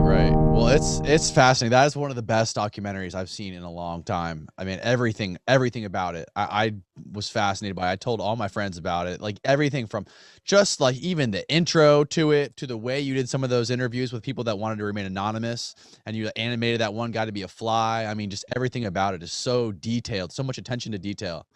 right. Well, it's fascinating. That is one of the best documentaries I've seen in a long time. I mean, everything about it. I was fascinated by it. I told all my friends about it. Like everything from just like even the intro to it, to the way you did some of those interviews with people that wanted to remain anonymous, and you animated that one guy to be a fly. I mean, just everything about it is so detailed, so much attention to detail.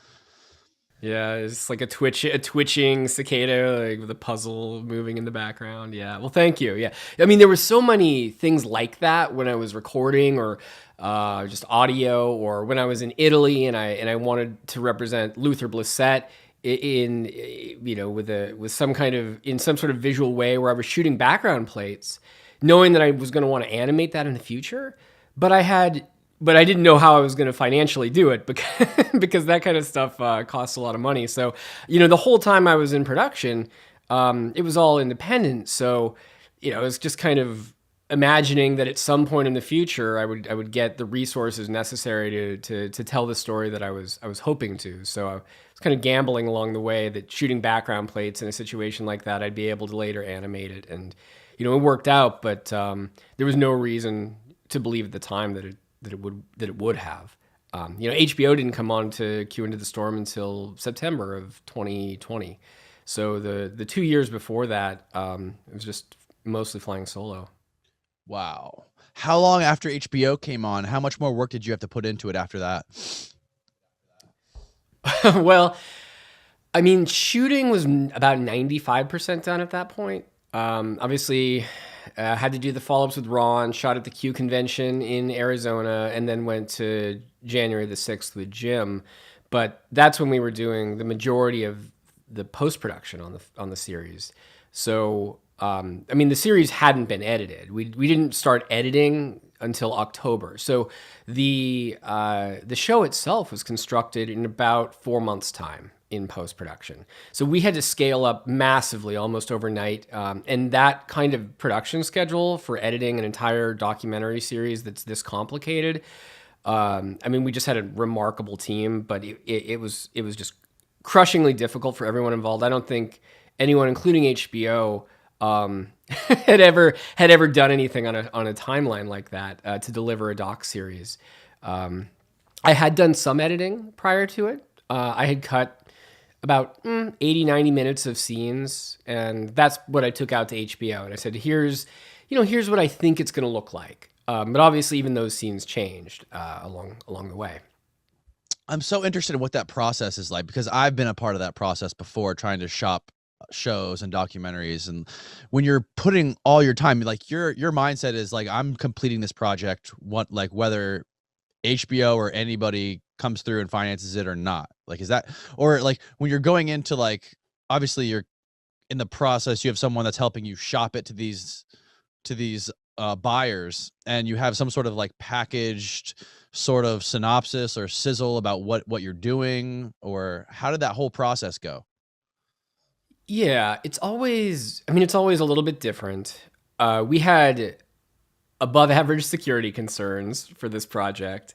Yeah, it's like a twitching cicada, like with a puzzle moving in the background. Yeah. Well, thank you. Yeah. I mean, there were so many things like that when I was recording, or just audio, or when I was in Italy and I wanted to represent Luther Blissett in with some kind of in some sort of visual way, where I was shooting background plates, knowing that I was going to want to animate that in the future, but I didn't know how I was going to financially do it, because because that kind of stuff costs a lot of money. So, the whole time I was in production, it was all independent. So, it was just kind of imagining that at some point in the future, I would get the resources necessary to tell the story that I was hoping to. So I was kind of gambling along the way that shooting background plates in a situation like that, I'd be able to later animate it, and it worked out. But there was no reason to believe at the time that it would have. HBO didn't come on to Q Into the Storm until September of 2020. So the 2 years before that, it was just mostly flying solo. Wow. How long after HBO came on? How much more work did you have to put into it after that? Well, I mean, shooting was about 95% done at that point. Obviously, had to do the follow ups with Ron, shot at the Q convention in Arizona, and then went to January the 6th with Jim. But that's when we were doing the majority of the post production on the series. So, I mean, the series hadn't been edited. We didn't start editing until October. So the show itself was constructed in about 4 months' time in post production. So we had to scale up massively almost overnight. And that kind of production schedule for editing an entire documentary series that's this complicated. I mean, we just had a remarkable team, but it was just crushingly difficult for everyone involved. I don't think anyone, including HBO, had ever done anything on a timeline like that, to deliver a doc series. I had done some editing prior to it. I had cut about 80, 90 minutes of scenes, and that's what I took out to HBO. And I said, here's what I think it's going to look like. But obviously, even those scenes changed along the way. I'm so interested in what that process is like, because I've been a part of that process before, trying to shop shows and documentaries. And when you're putting all your time, like your mindset is like, I'm completing this project, what, like whether HBO or anybody comes through and finances it or not. Like, is that, or like when you're going into, like, obviously you're in the process, you have someone that's helping you shop it to these buyers, and you have some sort of like packaged sort of synopsis or sizzle about what you're doing, or how did that whole process go? Yeah, it's always a little bit different. We had above average security concerns for this project.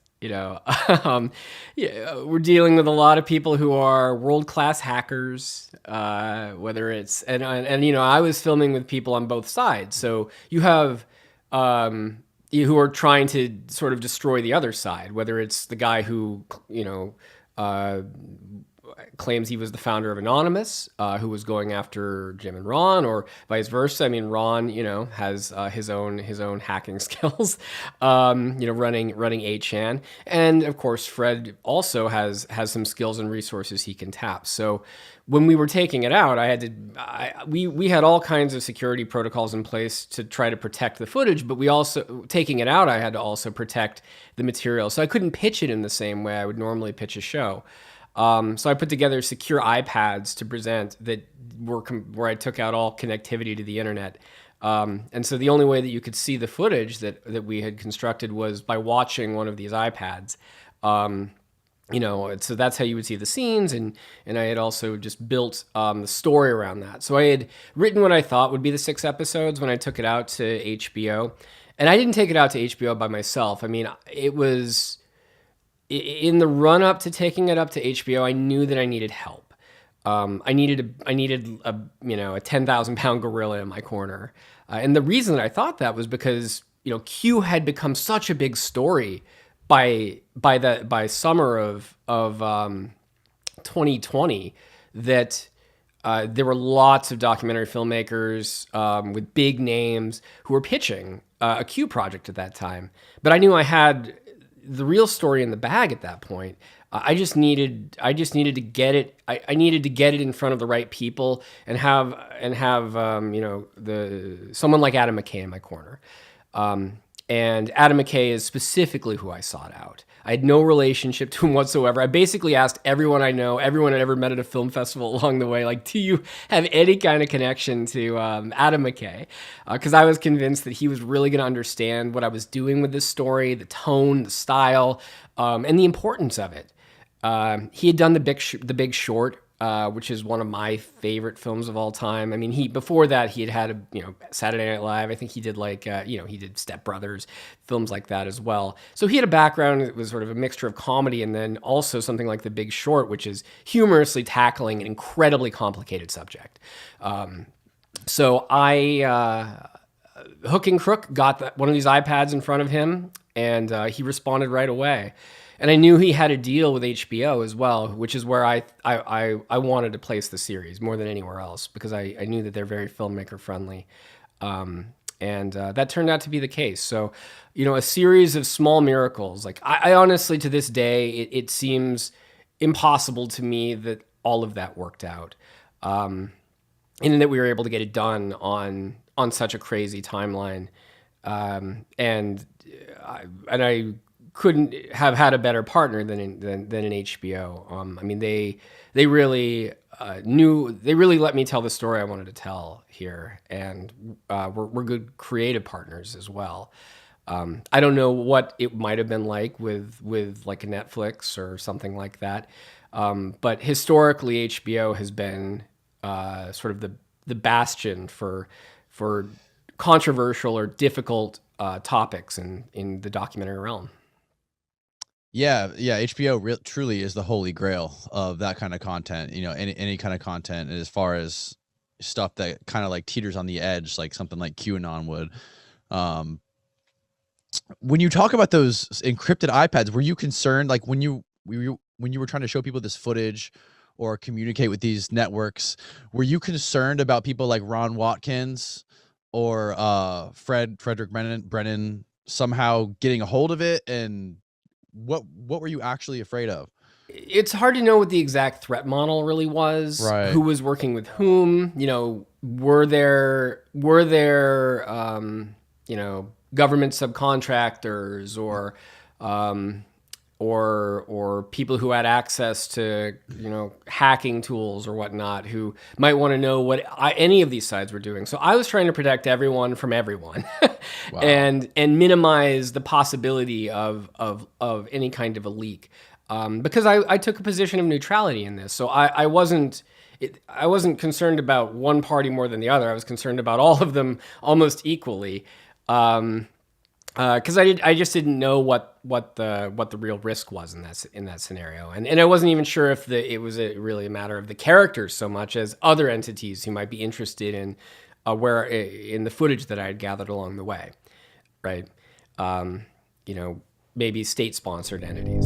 um, yeah, we're dealing with a lot of people who are world class hackers. Whether it's and I was filming with people on both sides, so you have who are trying to sort of destroy the other side. Whether it's the guy who uh, claims he was the founder of Anonymous, who was going after Jim and Ron, or vice versa. I mean, Ron, has his own hacking skills, running 8chan, and of course, Fred also has some skills and resources he can tap. So when we were taking it out, we had all kinds of security protocols in place to try to protect the footage, but we also, taking it out, I had to also protect the material. So I couldn't pitch it in the same way I would normally pitch a show. So I put together secure iPads to present that where I took out all connectivity to the internet. And so the only way that you could see the footage that we had constructed was by watching one of these iPads. So that's how you would see the scenes, and I had also just built the story around that. So I had written what I thought would be the 6 episodes when I took it out to HBO, and I didn't take it out to HBO by myself. I mean, it was in the run up to taking it up to HBO. I knew that I needed help. I needed a 10,000 pound gorilla in my corner, and the reason that I thought that was because Q had become such a big story by summer of 2020 that there were lots of documentary filmmakers with big names who were pitching a Q project at that time. But I knew I had the real story in the bag at that point. I just needed to get it. I needed to get it in front of the right people and have someone like Adam McKay in my corner. And Adam McKay is specifically who I sought out. I had no relationship to him whatsoever. I basically asked everyone I know, everyone I'd ever met at a film festival along the way, like, do you have any kind of connection to Adam McKay? Because I was convinced that he was really going to understand what I was doing with this story, the tone, the style, and the importance of it. He had done The Big Short, which is one of my favorite films of all time. I mean, before that he had Saturday Night Live. I think he did he did Step Brothers, films like that as well. So he had a background that was sort of a mixture of comedy and then also something like The Big Short, which is humorously tackling an incredibly complicated subject. So I, hook and crook, got one of these iPads in front of him, and he responded right away. And I knew he had a deal with HBO as well, which is where I wanted to place the series more than anywhere else, because I knew that they're very filmmaker friendly. And that turned out to be the case. So, a series of small miracles. Like I honestly, to this day, it seems impossible to me that all of that worked out. And that we were able to get it done on such a crazy timeline. And I couldn't have had a better partner than an HBO. I mean, they really they really let me tell the story I wanted to tell here, and we're good creative partners as well. I don't know what it might have been like with like a Netflix or something like that, but historically HBO has been sort of the bastion for controversial or difficult topics in the documentary realm. Yeah, HBO truly is the holy grail of that kind of content. Any kind of content, as far as stuff that kind of like teeters on the edge, like something like QAnon would. When you talk about those encrypted iPads, were you concerned, like when you were trying to show people this footage or communicate with these networks, were you concerned about people like Ron Watkins or Frederick Brennan somehow getting a hold of it? And what were you actually afraid of? It's hard to know what the exact threat model really was. Right. Who was working with whom? Were there government subcontractors or people who had access to hacking tools or whatnot, who might want to know what any of these sides were doing. So I was trying to protect everyone from everyone. Wow. and minimize the possibility of any kind of a leak, because I took a position of neutrality in this. So I wasn't concerned about one party more than the other. I was concerned about all of them almost equally. Because I just didn't know what the real risk was in that scenario, and I wasn't even sure if it was really a matter of the characters so much as other entities who might be interested in in the footage that I had gathered along the way, right? Maybe state-sponsored entities.